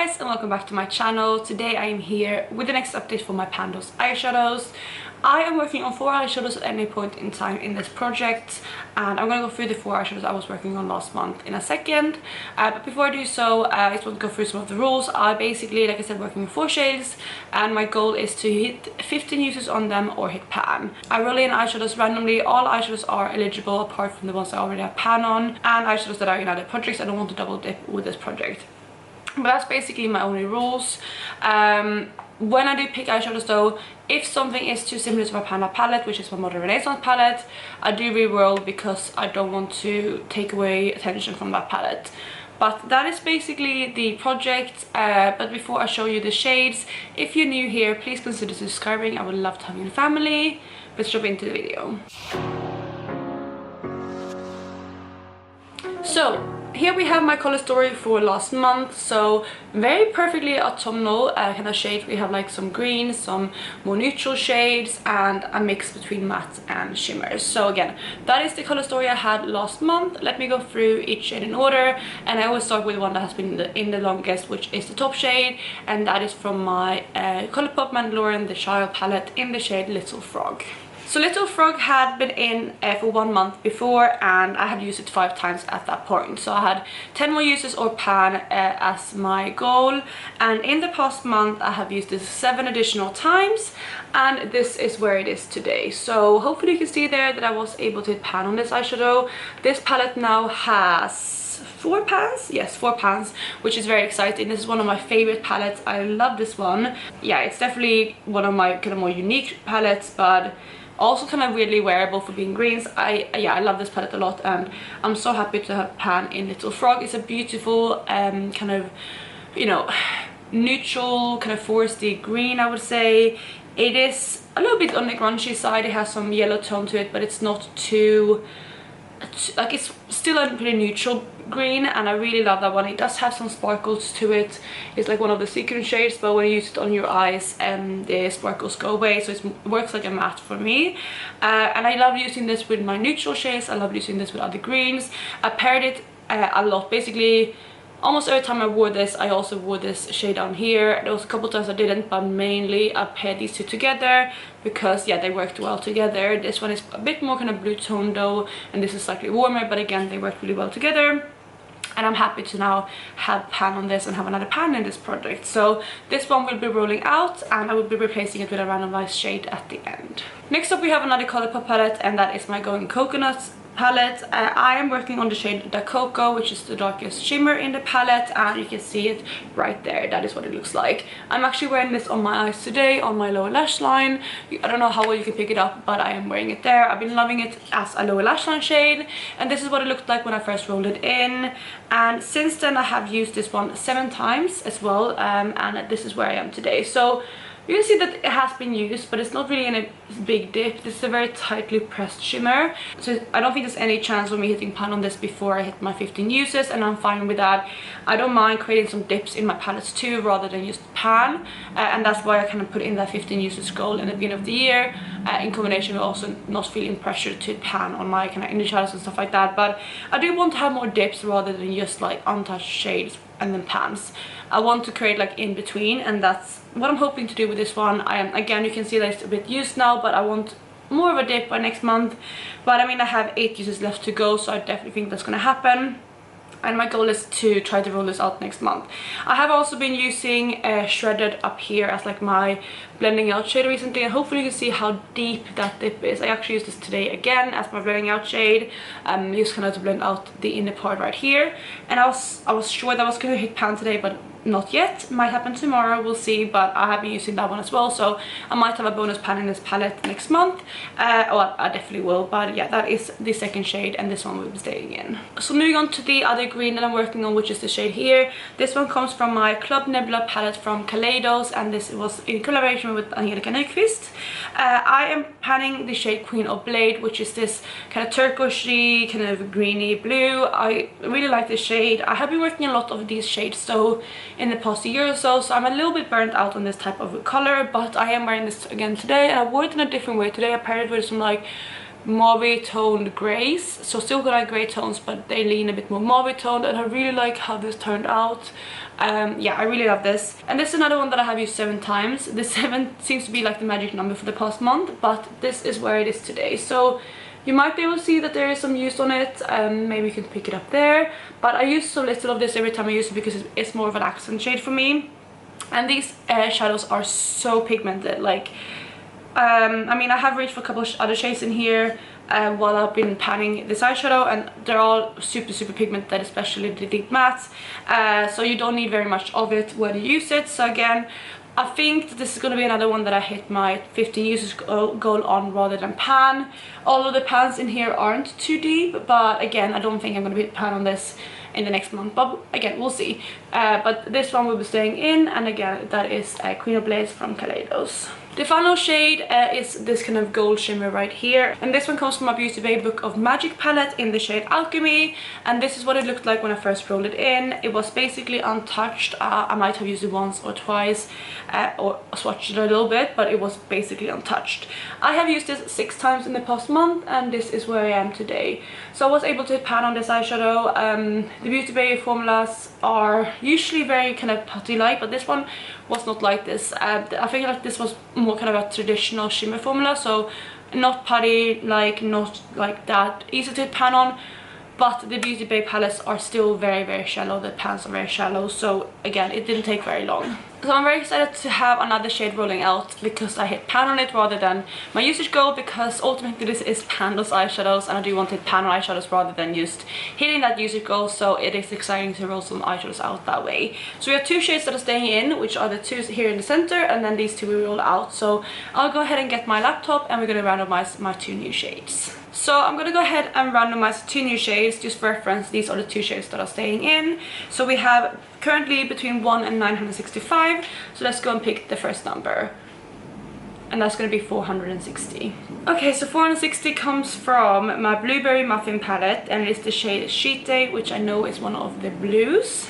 guys and welcome back to my channel. Today I am here with the next update for my Pan Those Eyeshadows. I am working on 4 eyeshadows at any point in time in this project, and I'm going to go through the 4 eyeshadows I was working on last month in a second. But before I do so, I just want to go through some of the rules. I basically, like I said, working with 4 shades, and my goal is to hit 15 uses on them or hit pan. I roll in eyeshadows randomly. All eyeshadows are eligible apart from the ones I already have pan on, and eyeshadows that are in other projects. I don't want to double dip with this project. But that's basically my only rules. When I do pick eyeshadows though, if something is too similar to my Panda palette, which is my Modern Renaissance palette, I do re-roll because I don't want to take away attention from that palette. But that is basically the project. But before I show you the shades, if you're new here, please consider subscribing. I would love to have you in the family. Let's jump into the video. So here we have my color story for last month. So very perfectly autumnal kind of shades. We have like some greens, some more neutral shades, and a mix between matte and shimmers. So again, that is the color story I had last month. Let me go through each shade in order, and I always start with the one that has been in the longest, which is the top shade, and that is from my ColourPop Mandalorian the Child palette in the shade Little Frog. So Little Frog had been in for 1 month before, and I had used it 5 times at that point. So I had 10 more uses or pan as my goal, and in the past month I have used this 7 additional times, and this is where it is today. So hopefully you can see there that I was able to hit pan on this eyeshadow. This palette now has 4 pans. Yes, 4 pans, which is very exciting. This is one of my favorite palettes. I love this one. Yeah, it's definitely one of my kind of more unique palettes, but also kind of weirdly wearable for being greens. I love this palette a lot, and I'm so happy to have pan in Little Frog. It's a beautiful kind of, you know, neutral kind of foresty green, I would say. It is a little bit on the grungy side. It has some yellow tone to it, but it's not too like, it's still a pretty neutral green, and I really love that one. It does have some sparkles to it. It's like one of the sequin shades, but when you use it on your eyes the sparkles go away, so it works like a matte for me. And I love using this with my neutral shades. I love using this with other greens. I paired it a lot. Basically almost every time I wore this, I also wore this shade down here. There was a couple times I didn't, but mainly I paired these two together because, yeah, they worked well together. This one is a bit more kind of blue tone though, and this is slightly warmer, but again, they work really well together. And I'm happy to now have pan on this and have another pan in this project. So this one will be rolling out, and I will be replacing it with a randomized shade at the end. Next up we have another ColourPop palette, and that is my Going Coconut palette. I am working on the shade Da Coco, which is the darkest shimmer in the palette, and you can see it right there. That is what it looks like. I'm actually wearing this on my eyes today, on my lower lash line. I don't know how well you can pick it up, but I am wearing it there. I've been loving it as a lower lash line shade, and this is what it looked like when I first rolled it in. And since then I have used this one 7 times as well, and this is where I am today. So you can see that it has been used, but it's not really in a big dip. This is a very tightly pressed shimmer, so I don't think there's any chance of me hitting pan on this before I hit my 15 uses, and I'm fine with that. I don't mind creating some dips in my palettes too, rather than just pan, and that's why I kind of put in that 15 uses goal in the beginning of the year, in combination with also not feeling pressured to pan on my kind of inner shadows and stuff like that. But I do want to have more dips rather than just like untouched shades and then pans. I want to create like in between, and that's what I'm hoping to do with this one. Again, you can see that it's a bit used now, but I want more of a dip by next month. But I mean, I have 8 uses left to go, so I definitely think that's gonna happen. And my goal is to try to roll this out next month. I have also been using Shredded up here as like my blending out shade recently, and hopefully you can see how deep that dip is. I actually used this today again as my blending out shade, just kind of to blend out the inner part right here. And I was sure that I was going to hit pan today, but not yet. Might happen tomorrow, we'll see. But I have been using that one as well, so I might have a bonus pan in this palette next month. Well, I definitely will. But yeah, that is the second shade, and this one will be staying in. So moving on to the other green that I'm working on, which is the shade here. This one comes from my Club Nebula palette from Kaleidos, and this was in collaboration with Angelica Nyqvist. I am panning the shade Queen of Blade, which is this kind of turquoisey, kind of greeny blue. I really like this shade. I have been working a lot of these shades though in the past year or so, so I'm a little bit burnt out on this type of color, but I am wearing this again today, and I wore it in a different way today. I paired it with some like mauve toned grays, so still got like gray tones, but they lean a bit more mauve toned, and I really like how this turned out. Yeah, I really love this. And this is another one that I have used 7 times. The 7 seems to be like the magic number for the past month, but this is where it is today. So you might be able to see that there is some use on it. Maybe you can pick it up there, but I use so little of this every time I use it because it's more of an accent shade for me. And these shadows are so pigmented. Like I mean, I have reached for a couple of other shades in here while I've been panning this eyeshadow, and they're all super pigmented, especially the deep mattes, so you don't need very much of it when you use it. So again, I think that this is going to be another one that I hit my 15 uses goal on rather than pan. All of the pans in here aren't too deep, but again, I don't think I'm going to be pan on this in the next month, but again, we'll see. But this one will be staying in, and again, that is Queen of Blades from Kaleidos. The final shade is this kind of gold shimmer right here, and this one comes from my Beauty Bay Book of Magic palette in the shade Alchemy, and this is what it looked like when I first rolled it in. It was basically untouched. I might have used it once or twice or swatched it a little bit, but it was basically untouched. I have used this 6 times in the past month, and this is where I am today. So I was able to pan on this eyeshadow. The Beauty Bay formulas are usually very kind of putty like, but this one was not like this. I feel like this was more kind of a traditional shimmer formula, so not putty, like not like that easy to pan on, but the Beauty Bay palettes are still very shallow. The pans are very shallow, so again, it didn't take very long. So I'm very excited to have another shade rolling out because I hit pan on it rather than my usage goal, because ultimately this is Pan Those Eyeshadows and I do want to hit pan on eyeshadows rather than just hitting that usage goal, so it is exciting to roll some eyeshadows out that way. So we have 2 shades that are staying in, which are the 2 here in the center, and then these 2 we roll out. So I'll go ahead and get my laptop and we're going to randomize my 2 new shades. So I'm going to go ahead and randomize 2 new shades. Just for reference, these are the 2 shades that are staying in. So we have currently between 1 and 965. So let's go and pick the first number. And that's going to be 460. Okay, so 460 comes from my Blueberry Muffin palette, and it's the shade Sheet Day, which I know is one of the blues.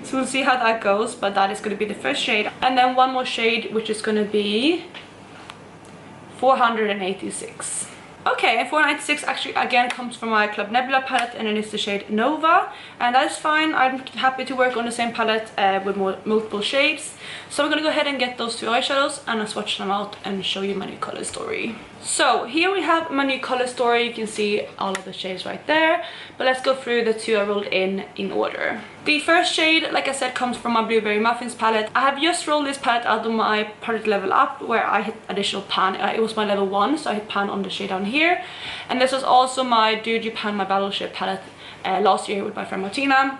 So we'll see how that goes, but that is going to be the first shade. And then one more shade, which is going to be 486. Okay, and 496 actually again comes from my Club Nebula palette, and it is the shade Nova, and that's fine. I'm happy to work on the same palette with multiple shades. So I'm gonna go ahead and get those 2 eyeshadows and I'll swatch them out and show you my new color story. So here we have my new color story. You can see all of the shades right there, but let's go through the 2 I rolled in order. The first shade, like I said, comes from my Blueberry Muffins palette. I have just rolled this palette out of my palette level up where I hit additional pan. It was my level 1, so I hit pan on the shade down here. And this was also my Dude You Pan My Battleship palette last year with my friend Martina.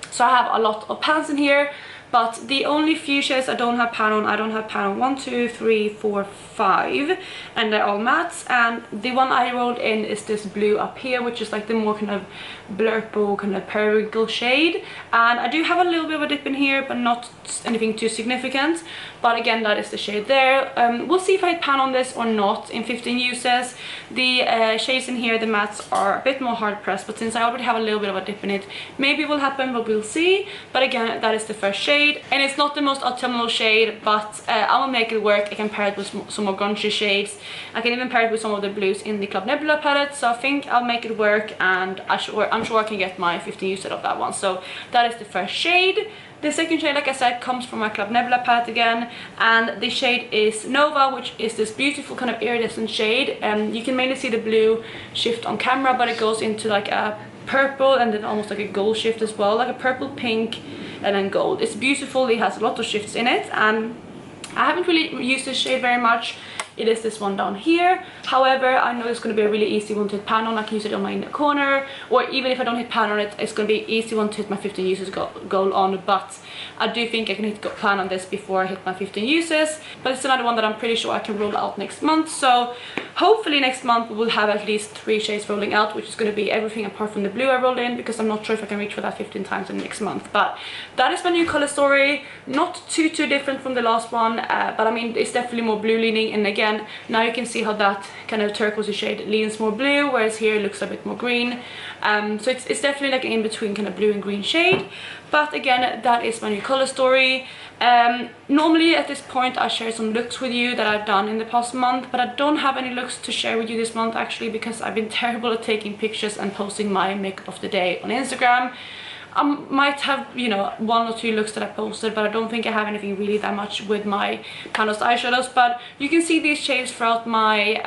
So I have a lot of pans in here, but the only few shades I don't have pan on, I don't have pan on 1, 2, 3, 4, 5, and they're all mattes. And the one I rolled in is this blue up here, which is like the more kind of blurple, kind of periwinkle shade. And I do have a little bit of a dip in here, but not anything too significant. But again, that is the shade there. We'll see if I pan on this or not in 15 uses. The shades in here, the mattes, are a bit more hard pressed, but since I already have a little bit of a dip in it, maybe it will happen, but we'll see. But again, that is the first shade, and it's not the most autumnal shade, but I will make it work. I can pair it with some more grungy shades. I can even pair it with some of the blues in the Club Nebula palette, so I think I'll make it work, and I'm sure I can get my 15 use out of that one. So that is the first shade. The second shade, like I said, comes from my Club Nebula palette again, and the shade is Nova, which is this beautiful kind of iridescent shade. You can mainly see the blue shift on camera, but it goes into like a purple and then almost like a gold shift as well, like a purple, pink, and then gold. It's beautiful. It has a lot of shifts in it, and I haven't really used this shade very much. It is this one down here. However, I know it's going to be a really easy one to hit pan on. I can use it on my inner corner, or even if I don't hit pan on it, it's going to be an easy one to hit my 15 uses goal on. But I do think I can hit pan on this before I hit my 15 uses. But it's another one that I'm pretty sure I can roll out next month. So hopefully next month we will have at least 3 shades rolling out, which is going to be everything apart from the blue I rolled in, because I'm not sure if I can reach for that 15 times in next month. But that is my new color story. Not too different from the last one, but I mean, it's definitely more blue leaning, and again, again, now you can see how that kind of turquoise shade leans more blue, whereas here it looks a bit more green. So it's definitely like an in-between kind of blue and green shade. But again, that is my new color story. Normally at this point I share some looks with you that I've done in the past month, but I don't have any looks to share with you this month actually, because I've been terrible at taking pictures and posting my makeup of the day on Instagram. I might have, you know, 1 or 2 looks that I posted, but I don't think I have anything really that much with my Pan Those Eyeshadows. But you can see these shades throughout my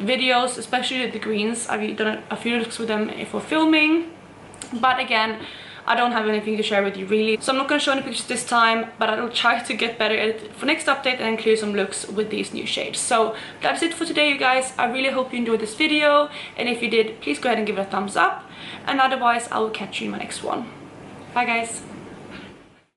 videos, especially the greens. I've done a few looks with them for filming, but again, I don't have anything to share with you really. So I'm not going to show any pictures this time, but I will try to get better at it for next update and include some looks with these new shades. So that's it for today, you guys. I really hope you enjoyed this video, and if you did, please go ahead and give it a thumbs up, and otherwise I will catch you in my next one. Bye guys.